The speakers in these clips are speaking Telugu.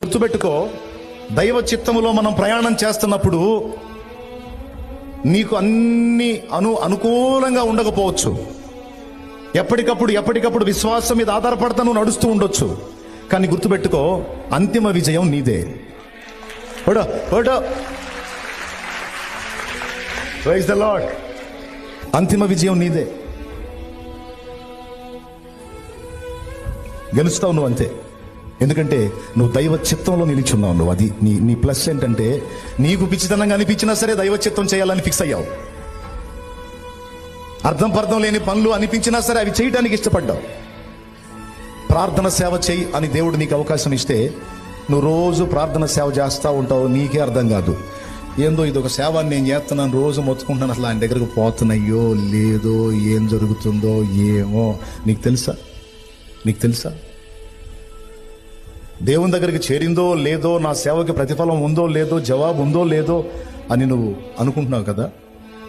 గుర్తుపెట్టుకో, దైవ చిత్తములో మనం ప్రయాణం చేస్తున్నప్పుడు నీకు అన్ని అనుకూలంగా ఉండకపోవచ్చు. ఎప్పటికప్పుడు విశ్వాసం మీద ఆధారపడతా నువ్వు నడుస్తూ ఉండొచ్చు. కానీ గుర్తుపెట్టుకో, అంతిమ విజయం నీదే. Praise the lord. అంతిమ విజయం నీదే. గెలుస్తావు నువ్వు అంతే. ఎందుకంటే నువ్వు దైవ చిత్తంలో నిలిచున్నావు. నువ్వు అది నీ ప్లస్ ఏంటంటే, నీకు పిచ్చితనంగా అనిపించినా సరే దైవ చిత్తం చేయాలని ఫిక్స్ అయ్యావు. అర్థం లేని పనులు అనిపించినా సరే అవి చేయడానికి ఇష్టపడ్డావు. ప్రార్థన సేవ చేయి అని దేవుడు నీకు అవకాశం ఇస్తే నువ్వు రోజు ప్రార్థన సేవ చేస్తూ ఉంటావు. నీకే అర్థం కాదు, ఏందో ఇది ఒక సేవ నేను చేస్తున్నాను, రోజు మొత్తుకుంటున్నాను, అసలు ఆయన దగ్గరకు పోతున్నాయో లేదో, ఏం జరుగుతుందో ఏమో. నీకు తెలుసా దేవుని దగ్గరికి చేరిందో లేదో, నా సేవకి ప్రతిఫలం ఉందో లేదో, జవాబు ఉందో లేదో అని నువ్వు అనుకుంటున్నావు కదా.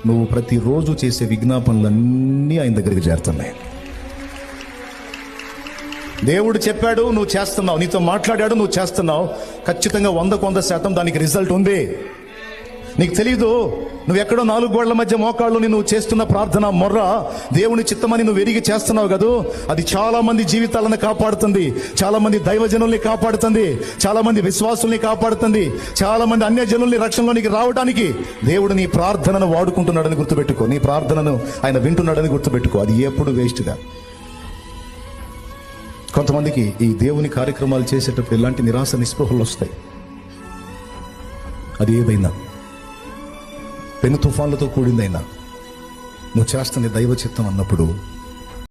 నువ్వు ప్రతిరోజు చేసే విజ్ఞాపనలన్నీ ఆయన దగ్గరికి చేరుతున్నాయి. దేవుడు చెప్పాడు, నువ్వు చేస్తున్నావు. నీతో మాట్లాడాడు, నువ్వు చేస్తున్నావు. ఖచ్చితంగా 100% దానికి రిజల్ట్ ఉంది. నీకు తెలీదు, నువ్వు ఎక్కడో 4 గోళ్ల మధ్య మోకాళ్ళు నువ్వు చేస్తున్న ప్రార్థన మొర్ర దేవుని చిత్తమని నువ్వు ఎరిగి చేస్తున్నావు కదా. అది చాలా మంది జీవితాలను కాపాడుతుంది, చాలా మంది దైవజనుల్ని కాపాడుతుంది, చాలా మంది విశ్వాసుల్ని కాపాడుతుంది, చాలా మంది అన్య జనుల్ని రక్షణలోనికి రావడానికి దేవుడు నీ ప్రార్థనను వాడుకుంటున్నాడని గుర్తుపెట్టుకో. నీ ప్రార్థనను ఆయన వింటున్నాడని గుర్తుపెట్టుకో. అది ఎప్పుడు వేస్ట్గా. కొంతమందికి ఈ దేవుని కార్యక్రమాలు చేసేటప్పుడు ఇలాంటి నిరాశ నిస్పృహలు వస్తాయి. అది ఏదైనా పెను తుఫాన్లతో కూడిందైనా నువ్వు చేస్తుంది దైవ చిత్తం అన్నప్పుడు